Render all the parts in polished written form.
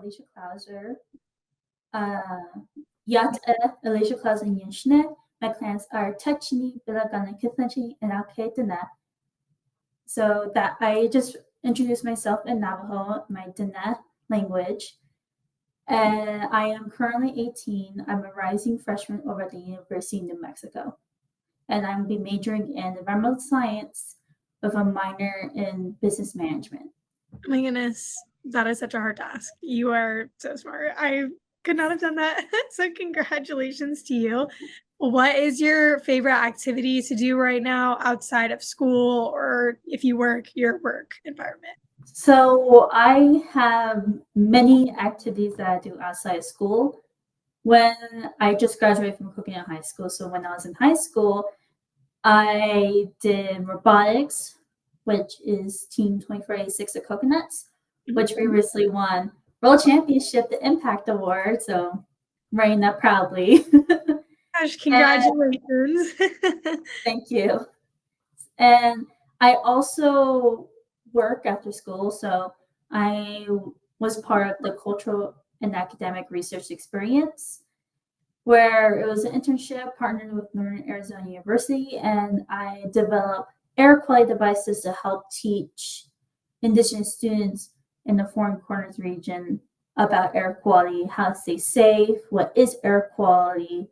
Alicia Clouser. Yat Alicia Clouser Yinshne. My clans are Techni, Bilagana Kithanchi, and Alkaitana. So that I just introduced myself in Navajo, my Dana language. And I am currently 18. I'm a rising freshman over at the University of New Mexico. And I'm be majoring in environmental science with a minor in business management. Oh my goodness, that is such a hard task. You are so smart. I could not have done that. So congratulations to you. What is your favorite activity to do right now outside of school, or if you work, your work environment? So I have many activities that I do outside of school. When I just graduated from Coconut High School, so when I was in high school, I did robotics, which is Team 2486 of Coconuts, which we recently won World Championship, the Impact Award. So running that proudly. Gosh, congratulations. Thank you. And I also work after school. So I was part of the cultural and academic research experience, where it was an internship partnered with Northern Arizona University, and I developed air quality devices to help teach Indigenous students in the Four Corners region about air quality, how to stay safe, what is air quality,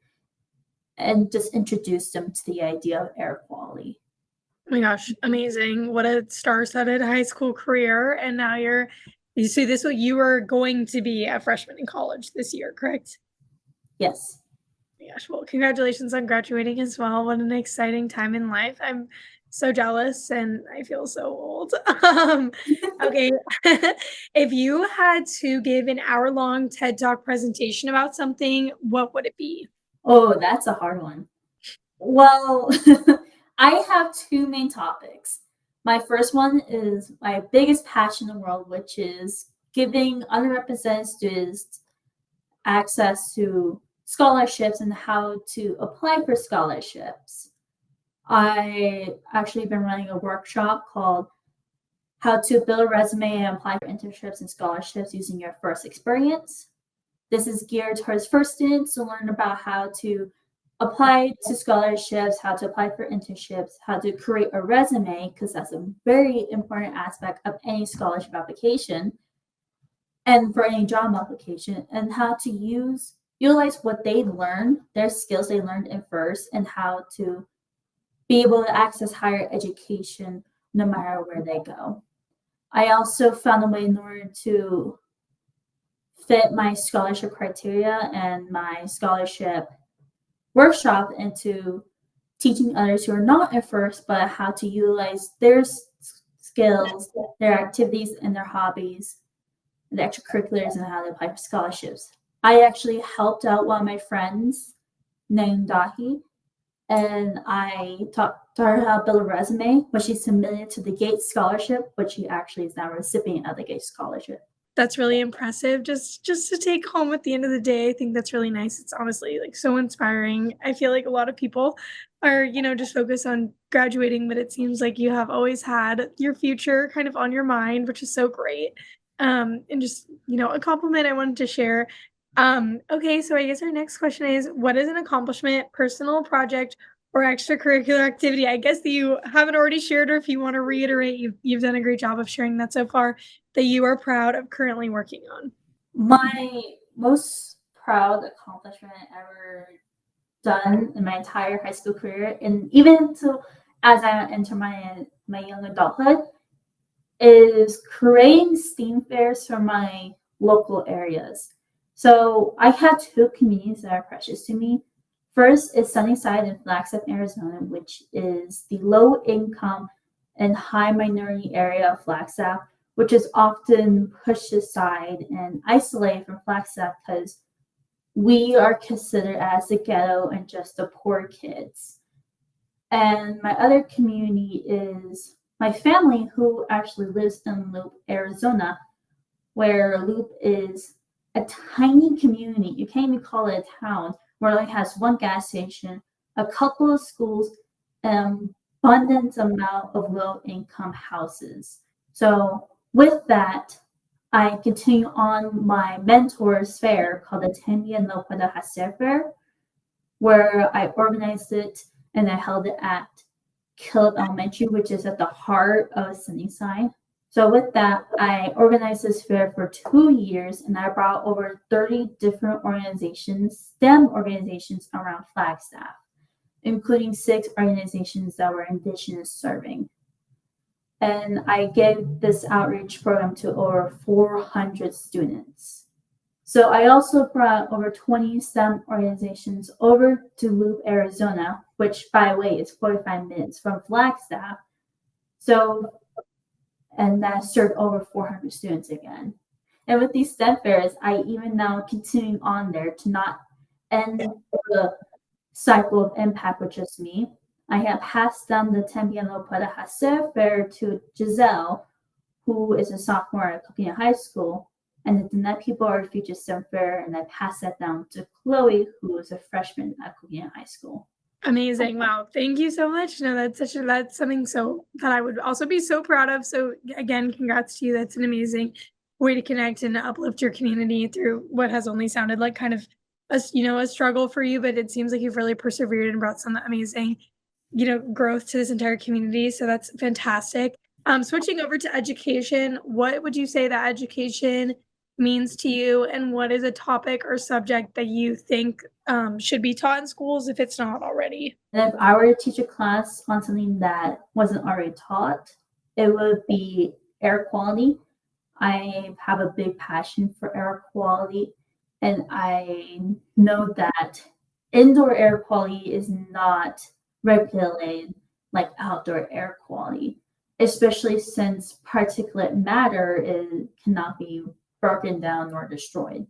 and just introduce them to the idea of air quality. Oh my gosh, amazing. What a star-studded high school career. And now you are going to be a freshman in college this year, correct? Yes. Gosh, well, congratulations on graduating as well. What an exciting time in life. I'm so jealous and I feel so old. Okay. If you had to give an hour-long TED Talk presentation about something, what would it be? Oh, that's a hard one. Well, I have two main topics. My first one is my biggest passion in the world, which is giving underrepresented students access to scholarships and how to apply for scholarships. I actually been running a workshop called How to Build a Resume and Apply for Internships and Scholarships Using Your First Experience. This is geared towards first students to learn about how to apply to scholarships, how to apply for internships, how to create a resume, because that's a very important aspect of any scholarship application and for any job application, and how to utilize what they learned, their skills they learned in first, and how to be able to access higher education no matter where they go. I also found a way in order to fit my scholarship criteria and my scholarship workshop into teaching others who are not at first, but how to utilize their skills, their activities, and their hobbies, the extracurriculars, and how to apply for scholarships. I actually helped out one of my friends named Dahi, and I taught her how to build a resume, which she submitted to the Gates Scholarship, which she actually is now a recipient of the Gates Scholarship. That's really impressive. Just to take home at the end of the day, I think that's really nice. It's honestly like so inspiring. I feel like a lot of people are, just focused on graduating, but it seems like you have always had your future kind of on your mind, which is so great. And just, a compliment I wanted to share. Okay, so I guess our next question is, what is an accomplishment, personal project, or extracurricular activity, I guess, that you haven't already shared, or if you want to reiterate, you've done a great job of sharing that so far, that you are proud of currently working on? My most proud accomplishment ever done in my entire high school career, and even until as I enter my young adulthood, is creating STEAM fairs for my local areas. So I have two communities that are precious to me. First is Sunnyside in Flagstaff, Arizona, which is the low income and high minority area of Flagstaff, which is often pushed aside and isolated from Flagstaff because we are considered as the ghetto and just the poor kids. And my other community is my family, who actually lives in Loop, Arizona, where Loop is a tiny community. You can't even call it a town, where it only has one gas station, a couple of schools, and abundant amount of low-income houses. So with that, I continue on my mentor's fair called the También No Puedo Hacer Fair, where I organized it and I held it at Killup Elementary, which is at the heart of Sunnyside. So with that, I organized this fair for 2 years and I brought over 30 different organizations, STEM organizations around Flagstaff, including 6 organizations that were Indigenous serving. And I gave this outreach program to over 400 students. So I also brought over 20 STEM organizations over to Loop, Arizona, which, by the way, is 45 minutes from Flagstaff. So, and that served over 400 students again. And with these STEM fairs, I even now continuing on there to not end the cycle of impact with just me. I have passed down the También Lo Puedo Hacer Fair to Giselle, who is a sophomore at Coquina High School, and the Net People Are Future STEM Fair, and I passed that down to Chloe, who is a freshman at Coquina High School. Amazing. Wow. Thank you so much. No, that's something so that I would also be so proud of. So again, congrats to you. That's an amazing way to connect and uplift your community through what has only sounded like kind of a struggle for you, but it seems like you've really persevered and brought some amazing, growth to this entire community. So that's fantastic. Switching over to education, what would you say that education means to you, and what is a topic or subject that you think should be taught in schools if it's not already? And if I were to teach a class on something that wasn't already taught, it would be air quality. I have a big passion for air quality, and I know that indoor air quality is not regulated like outdoor air quality, especially since particulate matter cannot be broken down nor destroyed.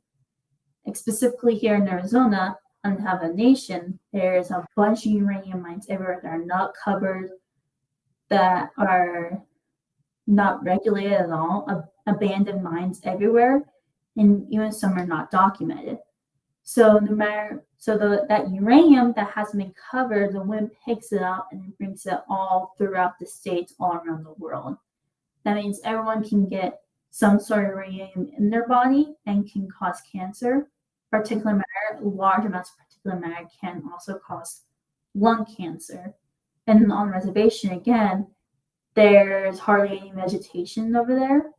Like specifically here in Arizona, on Navajo Nation, there's a bunch of uranium mines everywhere that are not covered, that are not regulated at all, abandoned mines everywhere, and even some are not documented. So that uranium that hasn't been covered, the wind picks it up and brings it all throughout the states, all around the world. That means everyone can get some sort of uranium in their body and can cause cancer. Particulate matter, large amounts of particulate matter can also cause lung cancer. And on the reservation, again, there's hardly any vegetation over there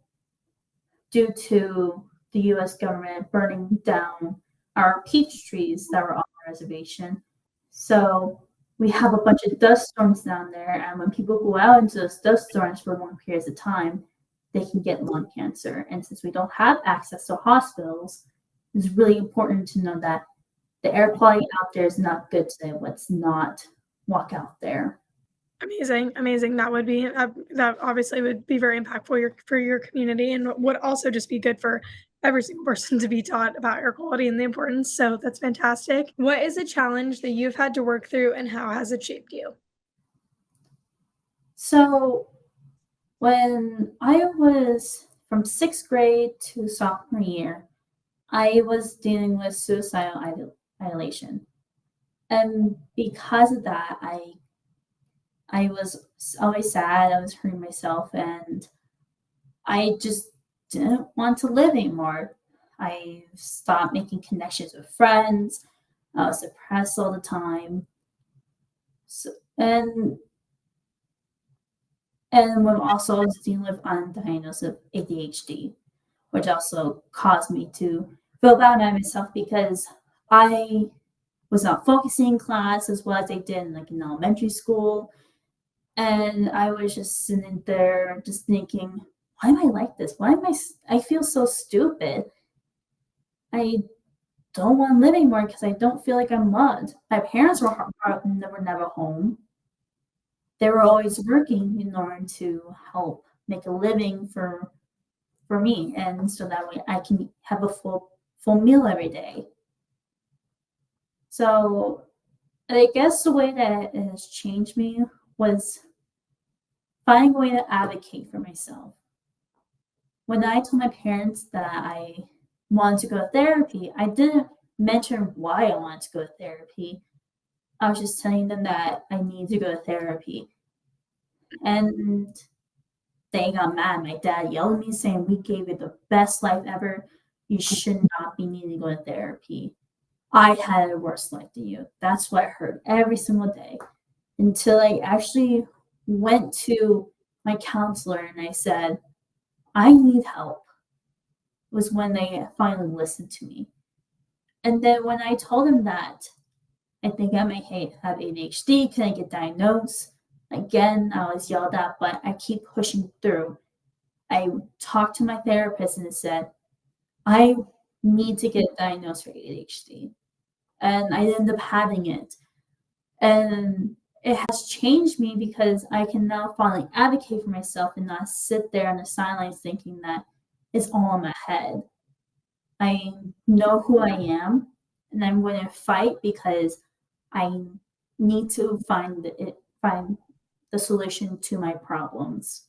due to the U.S. government burning down our peach trees that were on the reservation. So we have a bunch of dust storms down there, and when people go out into those dust storms for long periods of time, they can get lung cancer. And since we don't have access to hospitals, it's really important to know that the air quality out there is not good today. Let's not walk out there. Amazing. That would be that obviously would be very impactful for your community, and would also just be good for every single person to be taught about air quality and the importance. So that's fantastic. What is a challenge that you've had to work through, and how has it shaped you? So when I was from 6th grade to sophomore year, I was dealing with suicidal ideation. And because of that, I was always sad, I was hurting myself, and I just didn't want to live anymore. I stopped making connections with friends. I was depressed all the time. So, and when also I was dealing with undiagnosed ADHD, which also caused me to feel bad about myself because I was not focusing in class as well as I did in elementary school. And I was just sitting there just thinking, why am I like this? I feel so stupid. I don't want to live anymore because I don't feel like I'm loved. My parents were never home. They were always working in order to help make a living for me, and so that way I can have a full meal every day. So I guess the way that it has changed me was finding a way to advocate for myself. When I told my parents that I wanted to go to therapy, I didn't mention why I wanted to go to therapy. I was just telling them that I need to go to therapy. And they got mad. My dad yelled at me saying, "We gave you the best life ever. You should not be needing to go to therapy. I had a worse life than you." That's what I heard every single day until I actually went to my counselor and I said, "I need help." Was when they finally listened to me. And then when I told him that I think I may have ADHD, can I get diagnosed? Again, I was yelled at, but I keep pushing through. I talked to my therapist and said, I need to get diagnosed for ADHD. And I ended up having it. And it has changed me because I can now finally advocate for myself and not sit there on the sidelines thinking that it's all in my head. I know who I am and I'm going to fight because I need to find the solution to my problems.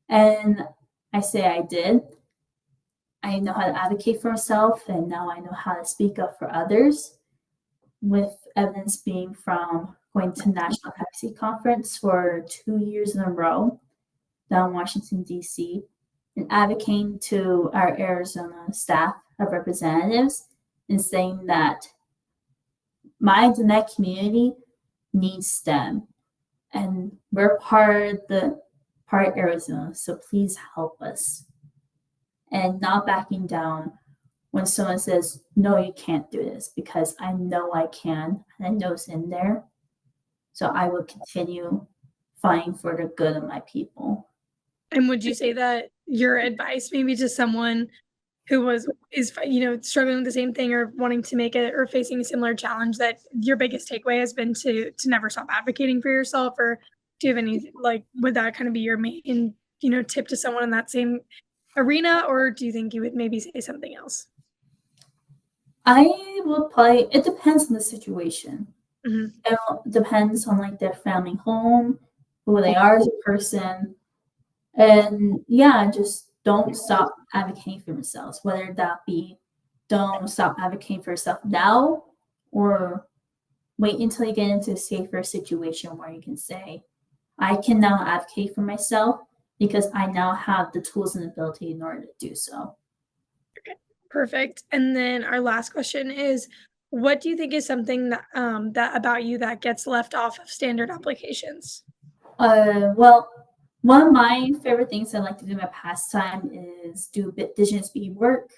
And I say I did. I know how to advocate for myself, and now I know how to speak up for others, with evidence being from going to National Advocacy Conference for 2 years in a row down in Washington, D.C., and advocating to our Arizona staff of representatives and saying that my Diné community needs STEM, and we're part of Arizona, so please help us. And not backing down when someone says, no, you can't do this, because I know I can, and I know it's in there. So I will continue fighting for the good of my people. And would you say that your advice maybe to someone who is struggling with the same thing or wanting to make it or facing a similar challenge, that your biggest takeaway has been to never stop advocating for yourself? Or do you have any, would that kind of be your main, tip to someone in that same arena? Or do you think you would maybe say something else? It depends on the situation. Mm-hmm. It depends on their family home, who they are as a person. And yeah, just don't stop advocating for themselves, whether that be don't stop advocating for yourself now or wait until you get into a safer situation where you can say, I can now advocate for myself because I now have the tools and ability in order to do so. Okay, perfect. And then our last question is, what do you think is something that about you that gets left off of standard applications? Well, one of my favorite things I like to do in my pastime is do indigenous beadwork.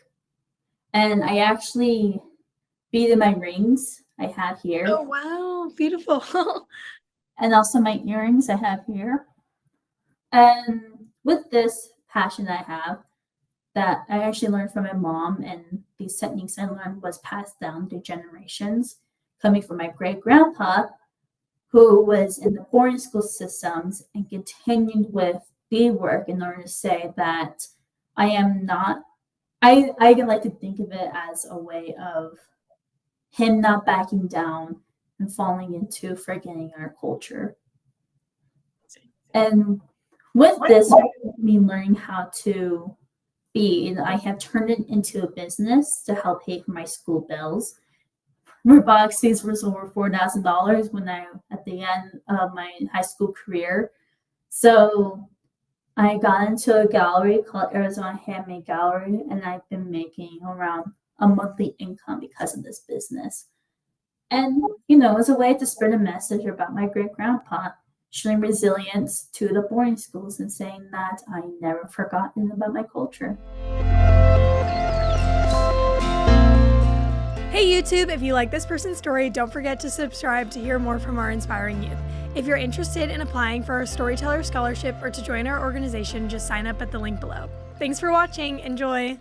And I actually beaded my rings I have here. Oh, wow. Beautiful. And also my earrings I have here. And with this passion I have, that I actually learned from my mom, and these techniques I learned was passed down through generations, coming from my great-grandpa, who was in the boarding school systems and continued with beadwork in order to say that I am not, I like to think of it as a way of him not backing down and falling into forgetting our culture. And with this, me learning how to bead, I have turned it into a business to help pay for my school bills. Robotics fees was over $4,000 when at the end of my high school career. So I got into a gallery called Arizona Handmade Gallery, and I've been making around a monthly income because of this business. And, it's a way to spread a message about my great-grandpa, showing resilience to the boarding schools and saying that I never forgotten about my culture. Hey YouTube, if you like this person's story, don't forget to subscribe to hear more from our inspiring youth. If you're interested in applying for our Storyteller Scholarship or to join our organization, just sign up at the link below. Thanks for watching. Enjoy!